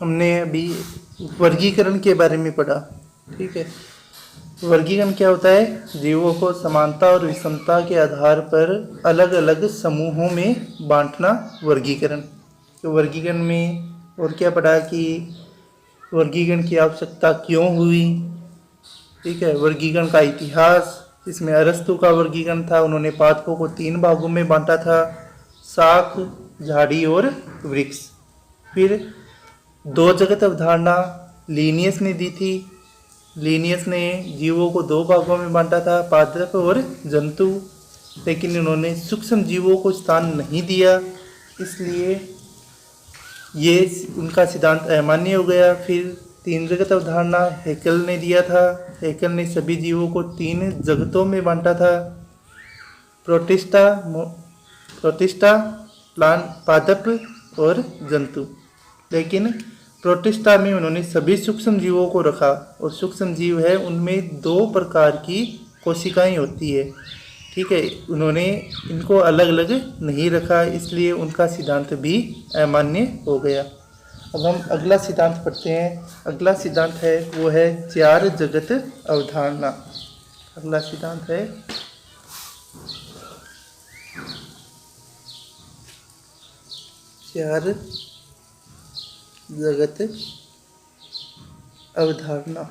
हमने अभी वर्गीकरण के बारे में पढ़ा। ठीक है, वर्गीकरण क्या होता है? जीवों को समानता और विषमता के आधार पर अलग अलग समूहों में बांटना वर्गीकरण। तो वर्गीकरण में और क्या पढ़ा कि वर्गीकरण की आवश्यकता क्यों हुई। ठीक है, वर्गीकरण का इतिहास, इसमें अरस्तु का वर्गीकरण था। उन्होंने पादपों को 3 भागों में बांटा था, शाख, झाड़ी और वृक्ष। फिर 2 जगत अवधारणा लीनियस ने दी थी। लीनियस ने जीवों को 2 भागों में बांटा था, पादप और जंतु, लेकिन उन्होंने सूक्ष्म जीवों को स्थान नहीं दिया, इसलिए ये उनका सिद्धांत अमान्य हो गया। फिर 3 जगत अवधारणा हेकल ने दिया था। हेकल ने सभी जीवों को 3 जगतों में बांटा था, प्रोटिस्टा, पादप और जंतु। लेकिन प्रोटिस्टा में उन्होंने सभी सूक्ष्म जीवों को रखा, और सूक्ष्म जीव है उनमें 2 प्रकार की कोशिकाएं होती है। ठीक है, उन्होंने इनको अलग अलग नहीं रखा, इसलिए उनका सिद्धांत भी अमान्य हो गया। अब हम अगला सिद्धांत पढ़ते हैं। अगला सिद्धांत है वो है 4 जगत अवधारणा। अगला सिद्धांत है 4 जगत अवधारणा।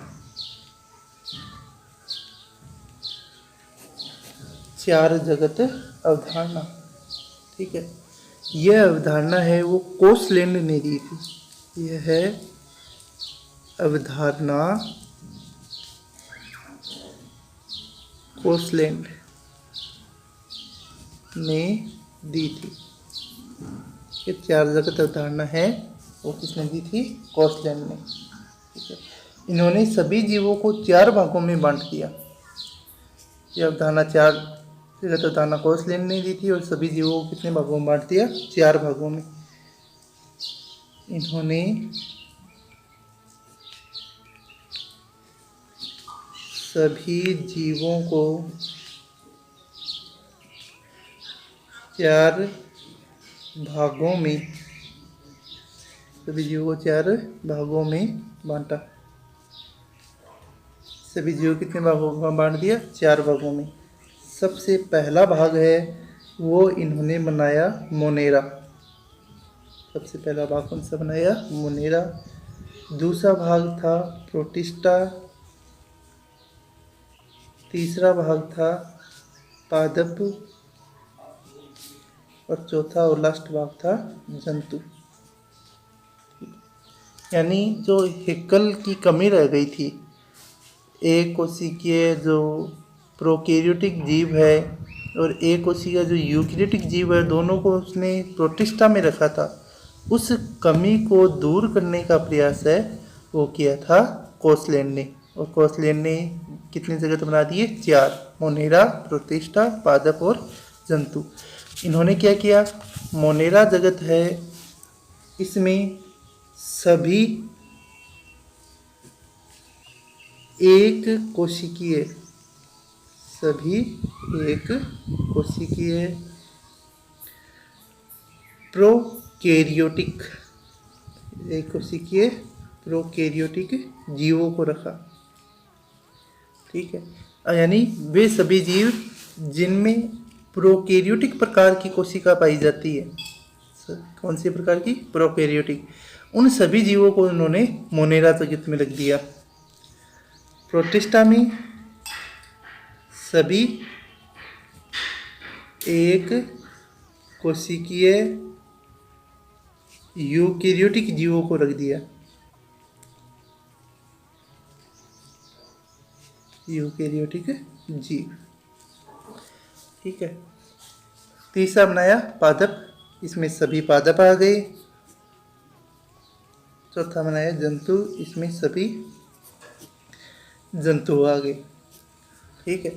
4 जगत अवधारणा। ठीक है, यह अवधारणा है वो कोसलैंड ने दी थी। यह है अवधारणा कोसलैंड ने दी थी। ये 4 जगत अवधारणा है वो किसने दी थी? कोसलैंड ने। ठीक है, इन्होंने सभी जीवों को 4 भागों में बांट दिया। यह अवधारणा 4 जगत अवधारणा कोसलैंड ने दी थी, और सभी जीवों को कितने भागों में बांट दिया? 4 भागों में। इन्होंने सभी जीवों को 4 भागों में, सभी जीवों को 4 भागों में बांटा। सभी जीवों कितने भागों में बांट दिया? 4 भागों में। सबसे पहला भाग है वो इन्होंने बनाया मोनेरा। सबसे पहला भाग कौन सा बनाया? मोनेरा। दूसरा भाग था प्रोटिस्टा। तीसरा भाग था पादप, और चौथा और लास्ट भाग था जंतु। यानी जो हेकल की कमी रह गई थी, एक कोशिकीय जो प्रोकैरियोटिक जीव है और एक कोशिका जो यूकैरियोटिक जीव है, दोनों को उसने प्रोटिस्टा में रखा था। उस कमी को दूर करने का प्रयास है वो किया था कोसलैंड ने। और कोसलैंड ने कितने जगत बना दिए? 4। मोनेरा, प्रोटिस्टा, पादप और जंतु। इन्होंने क्या किया? मोनेरा जगत है, इसमें सभी एक कोशिकीय, सभी एक कोशिकीय प्रोकैरियोटिक, एक कोशिकीय प्रोकैरियोटिक जीवों को रखा। ठीक है, यानी वे सभी जीव जिनमें प्रोकैरियोटिक प्रकार की कोशिका पाई जाती है। कौन सी प्रकार की? प्रोकैरियोटिक। उन सभी जीवों को उन्होंने मोनेरा जगत में रख दिया। प्रोटिस्टा में सभी एक कोशिकीय यूकैरियोटिक जीवों को रख दिया। यूकैरियोटिक जीव। ठीक है, तीसरा बनाया पादप, इसमें सभी पादप आ गए। चौथा बनाया जंतु, इसमें सभी जंतु आ गए। ठीक है,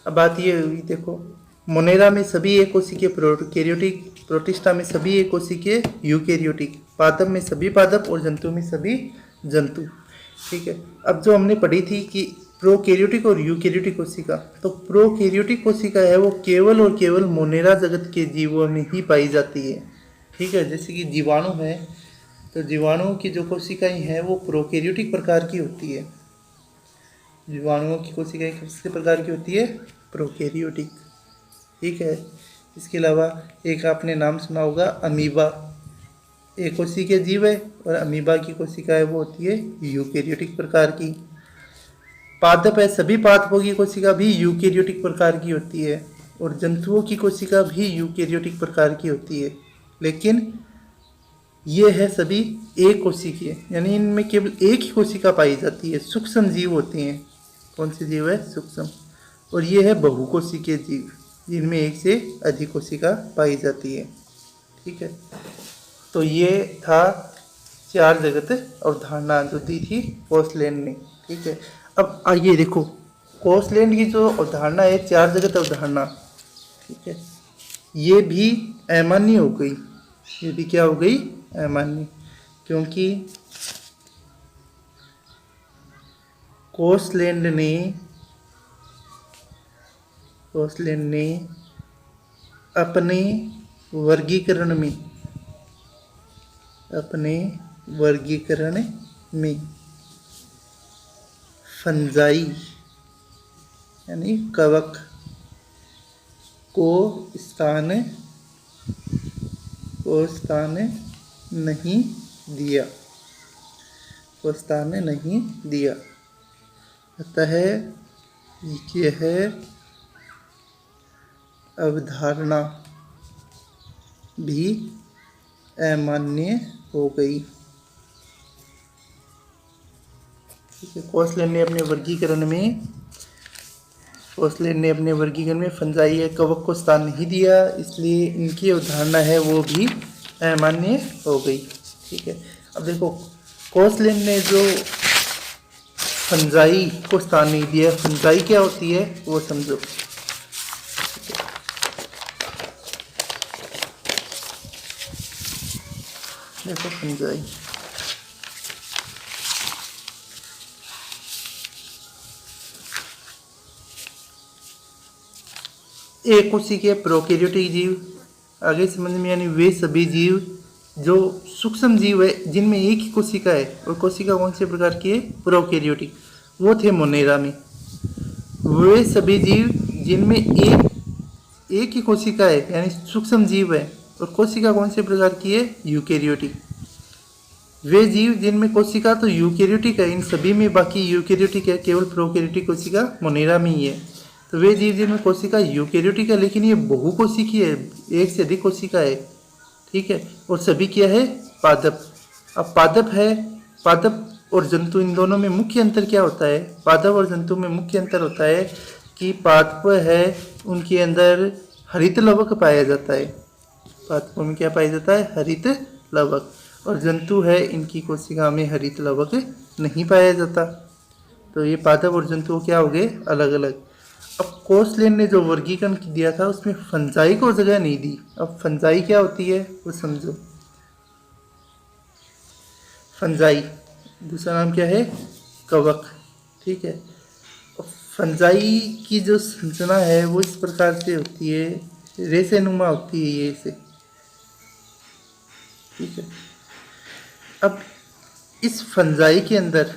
अब बात ये हुई, देखो मोनेरा में सभी एक कोशिकीय प्रोकैरियोटिक, प्रोटिस्टा में सभी एक कोशिकीय यूकैरियोटिक, पादप में सभी पादप और जंतु में सभी जंतु। ठीक है, अब जो हमने पढ़ी थी कि प्रोकैरियोटिक और यूकैरियोटिक कोशिका, तो प्रोकैरियोटिक कोशिका है वो केवल और केवल मोनेरा जगत के जीवों में ही पाई जाती है। ठीक है, जैसे कि जीवाणु है, तो जीवाणुओं की जो कोशिकाएं हैं वो प्रोकैरियोटिक प्रकार की होती है। जीवाणुओं की कोशिकाएं किस प्रकार की होती है? प्रोकैरियोटिक। ठीक है। इसके अलावा एक आपने नाम सुना होगा अमीबा। एक कोशिकीय जीव है और अमीबा की कोशिका है वो होती है यूकैरियोटिक प्रकार की। पादप है, सभी पादपों की कोशिका भी यूकैरियोटिक प्रकार की होती है और जंतुओं की कोशिका भी यूकैरियोटिक प्रकार की होती है। लेकिन ये है सभी एक कोशिकीय, यानी इनमें केवल एक ही कोशिका पाई जाती है। सूक्ष्म जीव होते हैं। कौन से जीव है? सूक्ष्म। और ये है बहुकोशिकीय जीव, जिनमें एक से अधिक कोशिका पाई जाती है। ठीक है। तो ये था चार जगत अवधारणा जो दी थी कोसलैंड ने। ठीक है। अब आइए देखो, कोसलैंड की जो अवधारणा है चार जगत अवधारणा, ठीक है, ये भी अमान्य हो गई। ये भी क्या हो गई? अमान्य। क्योंकि कोसलैंड ने अपने वर्गीकरण में फंजाई यानी कवक को स्थान नहीं दिया। अतः यह अवधारणा भी अमान्य हो गई। ठीक है। कोसलैंड ने अपने वर्गीकरण में फंजाई या कवक को स्थान नहीं दिया, इसलिए इनकी अवधारणा है वो भी अमान्य हो गई। ठीक है। अब देखो, कोसलैंड ने जो फंजाई को स्थान नहीं दिया, फंजाई क्या होती है वो समझो। देखो फंजाई, एक कोशिकीय प्रोकैरियोटिक जीव, आगे समझ में, यानी वे सभी जीव जो सूक्ष्म जीव है जिनमें एक ही कोशिका है, और कोशिका कौन से प्रकार की है? प्रोकैरियोटिक। वो थे मोनेरा में। वे सभी जीव जिनमें एक ही कोशिका है यानी सूक्ष्म जीव है, और कोशिका कौन से प्रकार की है? यूकैरियोटिक। वे जीव जिनमें कोशिका तो यूकैरियोटिक है इन सभी में, बाकी यूकैरियोटिक है, केवल प्रोकैरियोटिक कोशिका मोनेरा में ही है। तो वे जीव जिनमें कोशिका यूकैरियोटिक है लेकिन ये बहुकोशिकीय है, एक से अधिक कोशिका है। ठीक है। और सभी क्या है? पादप। अब पादप और जंतु, इन दोनों में मुख्य अंतर क्या होता है? पादप और जंतु में मुख्य अंतर होता है कि पादप है उनके अंदर हरित लवक पाया जाता है। पादपों में क्या पाया जाता है? हरित लवक। और जंतु है इनकी कोशिका में हरित लवक नहीं पाया जाता। तो ये पादप और जंतु क्या हो गए? अलग अलग। अब कोसलैंड ने जो वर्गीकरण दिया था उसमें फंजाई को जगह नहीं दी। अब फंजाई क्या होती है वो समझो। फंजाई दूसरा नाम क्या है? कवक। ठीक है। फंजाई की जो संरचना है वो इस प्रकार से होती है, रेशेनुमा होती है ये से। ठीक है। अब इस फंजाई के अंदर,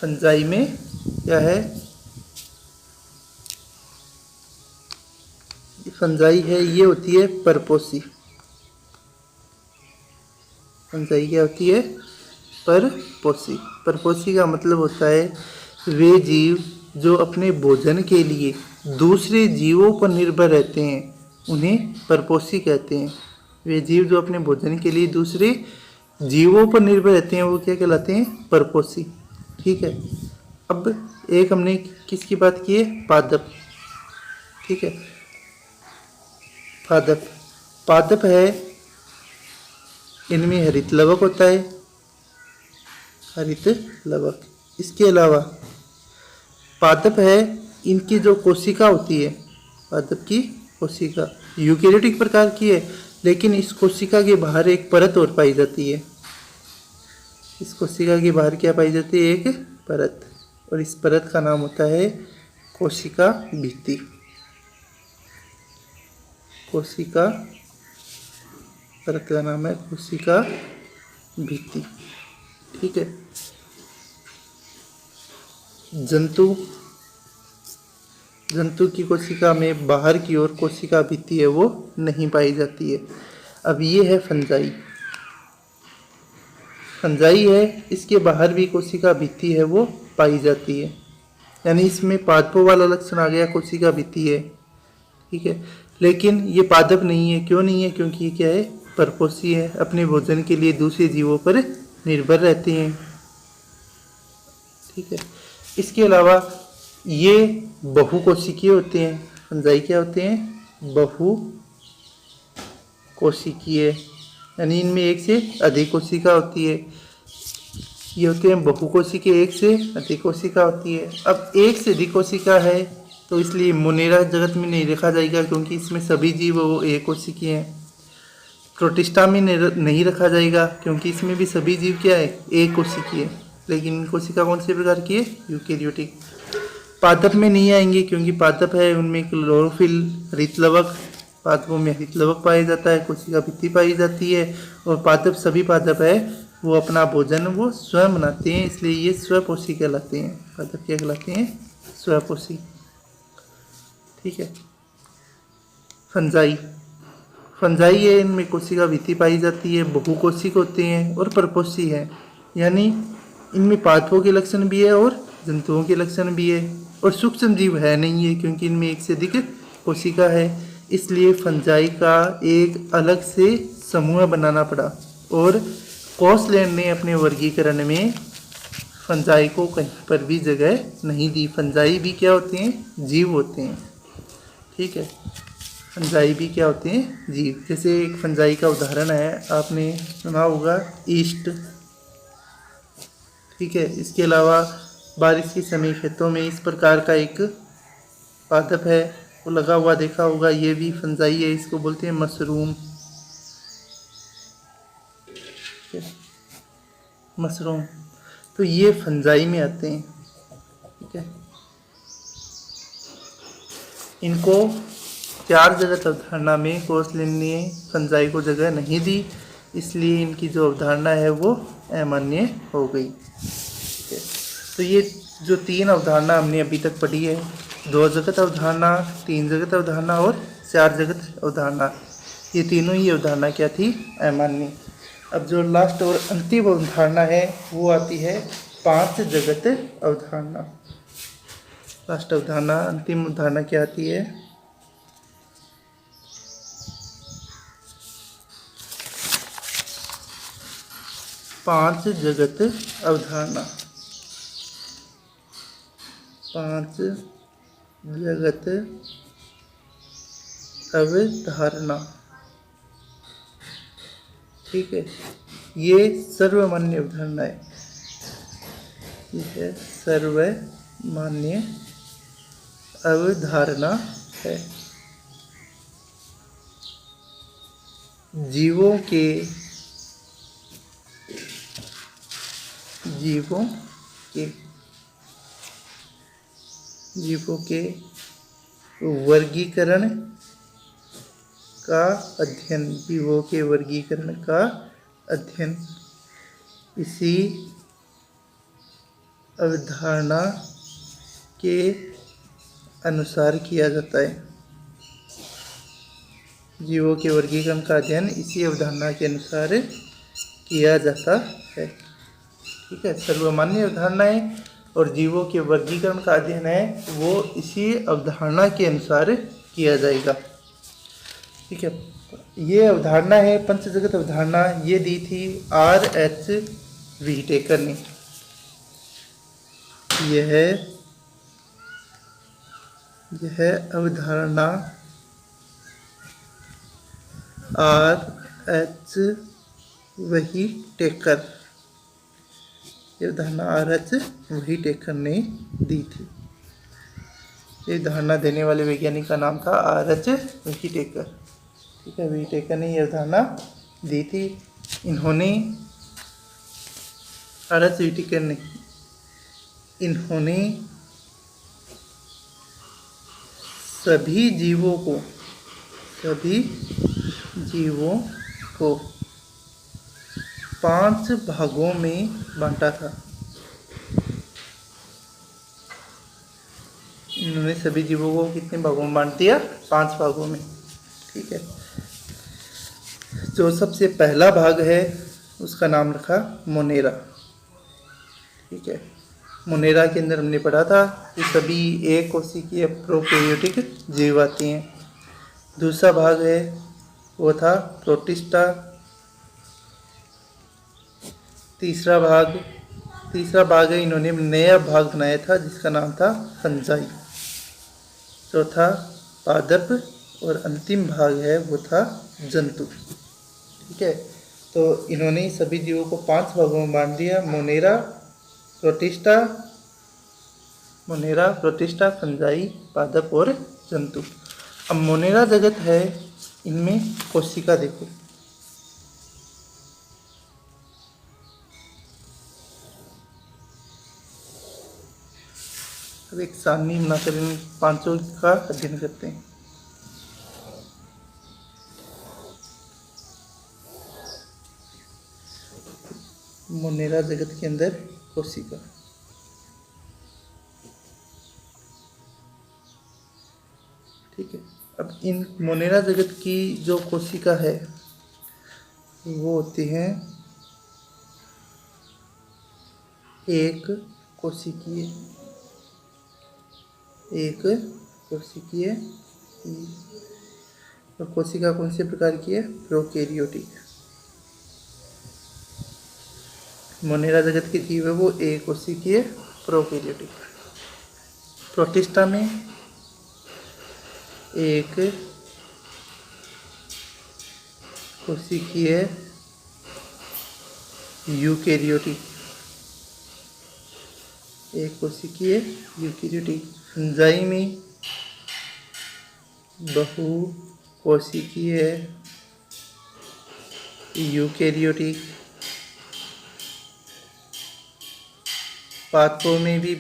फंजाई में क्या है? फंजाई है ये होती है परपोसी। फंजाई क्या होती है? परपोसी। परपोसी का मतलब होता है वे जीव जो अपने भोजन के लिए दूसरे जीवों पर निर्भर रहते हैं, उन्हें परपोसी कहते हैं। वे जीव जो अपने भोजन के लिए दूसरे जीवों पर निर्भर रहते हैं वो क्या कहलाते हैं? परपोसी। ठीक है। अब एक हमने किसकी बात की है? पादप। ठीक है। पादप है, इनमें हरित लवक होता है, हरित लवक। इसके अलावा पादप है, इनकी जो कोशिका होती है, पादप की कोशिका यूकैरियोटिक प्रकार की है, लेकिन इस कोशिका के बाहर एक परत और पाई जाती है। इस कोशिका के बाहर क्या पाई जाती है? एक परत, और इस परत का नाम होता है कोशिका भित्ति। कोशिका परत का नाम है कोशिका भित्ति। ठीक है। जंतु की कोशिका में बाहर की ओर कोशिका भित्ति है वो नहीं पाई जाती है। अब ये है फंजाई। फंजाई है, इसके बाहर भी कोशिका भित्ति है वो पाई जाती है, यानी इसमें पादपों वाला लक्षण आ गया, कोशिका भित्ति है। ठीक है, लेकिन ये पादप नहीं है। क्यों नहीं है? क्योंकि ये क्या है, परपोषी है, अपने भोजन के लिए दूसरे जीवों पर निर्भर रहते हैं। ठीक है, इसके अलावा ये बहुकोशिकीय होते हैं। फंजाई क्या होते हैं? बहुकोशिकीय, यानी इनमें एक से अधिक कोशिका होती है। ये होते हैं बहुकोशिकीय, एक से अधिक कोशिका होती है। अब एक से अधिक कोशिका है तो इसलिए मोनेरा जगत में नहीं रखा जाएगा, क्योंकि इसमें सभी जीव वो एक कोशिकीय हैं। प्रोटिस्टा में नहीं रखा जाएगा, क्योंकि इसमें भी सभी जीव क्या है, एक कोशिकीय है। लेकिन कोशिका कौन से प्रकार की है? यूकेरियोटिक। पादप में नहीं आएंगे, क्योंकि पादप है उनमें क्लोरोफिल, हरितलवक, पादपों में हरितलवक पाया जाता है, कोशिका भित्ति पाई जाती है। और पादप, सभी पादप है वो अपना भोजन वो स्वयं बनाते हैं, इसलिए ये स्वपोषी कहलाते हैं। पादप क्या कहलाते हैं? स्वपोषी। ठीक है। फंजाई है, इनमें कोशिका भित्ति पाई जाती है, बहुकोशिक होते हैं और परपोषी है, यानी इनमें पादपों के लक्षण भी है और जंतुओं के लक्षण भी है। और सूक्ष्म जीव है नहीं है, क्योंकि इनमें एक से अधिक कोशिका है, इसलिए फंजाई का एक अलग से समूह बनाना पड़ा। और कोसलैंड ने अपने वर्गीकरण में फंजाई को कहीं पर भी जगह नहीं दी। फंजाई भी क्या होते हैं? जीव होते हैं। ठीक है, फंजाई भी क्या होते हैं? जीव। जैसे एक फंजाई का उदाहरण है, आपने सुना होगा, ईस्ट। ठीक है, इसके अलावा बारिश के समय खेतों में इस प्रकार का एक पादप है वो लगा हुआ देखा होगा, ये भी फंजाई है, इसको बोलते हैं मशरूम। मशरूम, तो ये फंजाई में आते हैं। ठीक है, इनको चार जगत अवधारणा में कोसलैंड ने फंजाई को जगह नहीं दी, इसलिए इनकी जो अवधारणा है वो अमान्य हो गई। ठीक है, तो ये जो तीन अवधारणा हमने अभी तक पढ़ी है, दो जगत अवधारणा, तीन जगत अवधारणा और चार जगत अवधारणा, ये तीनों ही अवधारणा क्या थी? अमान्य। अब जो लास्ट और अंतिम अवधारणा है वो आती है पांच जगत अवधारणा। लास्ट अवधारणा, अंतिम अवधारणा क्या आती है? पांच जगत अवधारणा। पांच जगत अवधारणा। ठीक है, ये सर्वमान्य अवधारणा है। ये है सर्वमान्य अवधारणा है। जीवों के वर्गीकरण का अध्ययन, जीवों के वर्गीकरण का अध्ययन इसी अवधारणा के अनुसार किया जाता है। जीवों के वर्गीकरण का अध्ययन इसी अवधारणा के अनुसार किया जाता है। ठीक है, सर्वमान्य अवधारणा है और जीवों के वर्गीकरण का अध्ययन है वो इसी अवधारणा के अनुसार किया जाएगा। ठीक है, ये अवधारणा है पंचजगत अवधारणा, ये दी थी R.H. व्हिटेकर ने। यह अवधारणा R.H. व्हिटेकर, ये अवधारणा R.H. व्हिटेकर ने दी थी। ये धारणा देने वाले वैज्ञानिक का नाम था R.H. व्हिटेकर। ठीक है, व्हिटेकर ने ये अवधारणा दी थी। इन्होंने R.H. व्हिटेकर ने सभी जीवों को 5 भागों में बांटा था। इन्होंने सभी जीवों को कितने भागों में बांट दिया? 5 भागों में। ठीक है। जो सबसे पहला भाग है उसका नाम रखा मोनेरा। ठीक है। मोनेरा के अंदर हमने पढ़ा था कि सभी एक कोशिकीय प्रोकैरियोटिक जीव आती हैं। दूसरा भाग है वो था प्रोटिस्टा। तीसरा भाग है इन्होंने नया भाग बनाया था जिसका नाम था फंजाई। चौथा पादप और अंतिम भाग है वो था जंतु। ठीक है। तो इन्होंने सभी जीवों को 5 भागों में बांट दिया। मोनेरा, प्रोटिस्टा, फंजाई, पादप और जंतु। अब मोनेरा जगत है, इनमें कोशिका देखो। अब एक सारणी बनाकर इन 5 का अध्ययन करते हैं। मोनेरा जगत के अंदर कोशिका। ठीक है। अब इन मोनेरा जगत की जो कोशिका है वो होती हैं एक कोशिकीय और कोशिका कौन से प्रकार की है? प्रोकैरियोटिक। मोनेरा जगत के जीव है वो एक कोशिकीय प्रोकैरियोटिक। प्रोटिस्टा में एक कोशिकीय यूकेरियोटिक। फंजाई में बहु कोशिकीय यूकेरियोटिक। पादपों में भी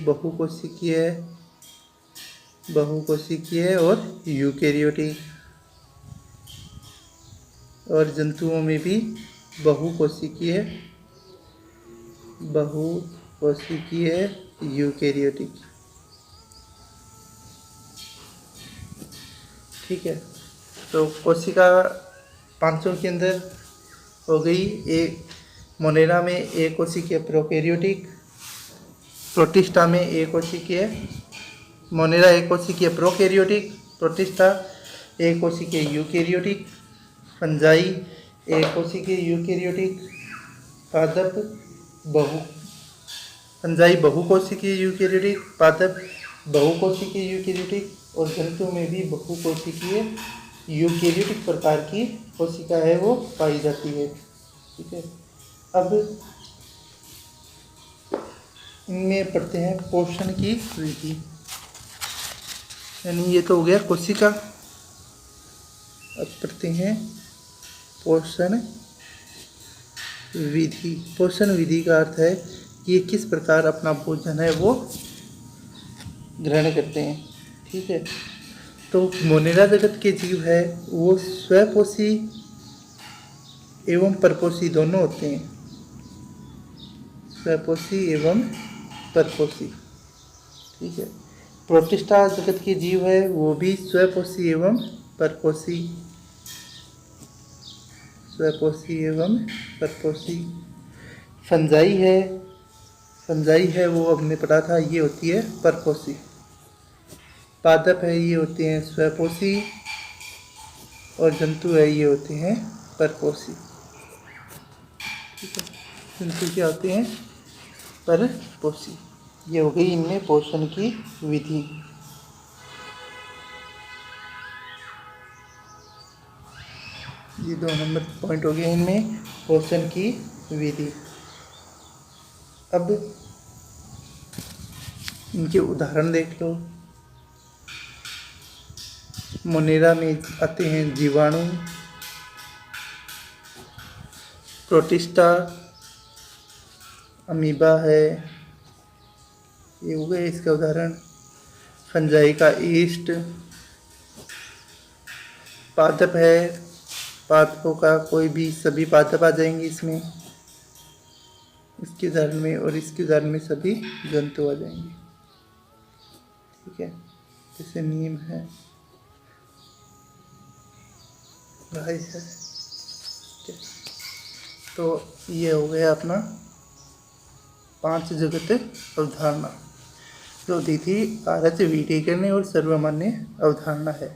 बहुकोशिकीय और यूकेरियोटिक। और जंतुओं में भी बहुकोशिकीय यूकेरियोटिक। ठीक है। तो कोशिका 5 के अंदर हो गई। एक मोनेरा में एक कोशिकीय प्रोकैरियोटिक, प्रोटिस्टा में एक कोशिकीय, मोनेरा एक कोशिकीय प्रोकैरियोटिक, प्रोटिस्टा एक कोशिकीय यूकेरियोटिक, फंजाई एक कोशिकीय यूकेरियोटिक, पादप बहुकोशिकीय यूकेरियोटिक, पादप बहुकोशिकीय यूकेरियोटिक और जंतु में भी बहुकोशिकीय यूकेरियोटिक प्रकार की कोशिका है वो पाई जाती है। ठीक है। अब इनमें पढ़ते हैं पोषण की विधि। यानी ये तो हो गया कोशिका। अब पढ़ते हैं पोषण विधि। पोषण विधि का अर्थ है कि ये किस प्रकार अपना भोजन है वो ग्रहण करते हैं। ठीक है। तो मोनेरा जगत के जीव है वो स्वपोषी एवं परपोषी दोनों होते हैं। स्वपोषी एवं परपोषी। ठीक है। प्रोटिस्टा जगत के जीव है वो भी स्वपोषी एवं परपोषी। फंजाई है वो हमने पढ़ा था, ये होती है परपोषी। पादप है ये होते हैं स्वपोषी और जंतु है ये होते हैं परपोषी। ठीक है। जंतु क्या होते हैं? परपोषी। ये हो गई इनमें पोषण की विधि। ये 2 नंबर पॉइंट हो गया इनमें पोषण की विधि। अब इनके उदाहरण देख लो। मोनेरा में आते हैं जीवाणु, प्रोटिस्टा अमीबा है, ये हो गए इसका उदाहरण। फंजाई का ईस्ट, पादप है पादपों का कोई भी सभी पादप आ जाएंगे इसमें, इसके उदाहरण में, और इसके उदाहरण में सभी जंतु आ जाएंगे। ठीक है, जैसे नीम है, गाय है। ठीक है, तो ये हो गया अपना 5 जगत अवधारणा, जो अतिथि कारक वीटीकरण और सर्वमान्य अवधारणा है।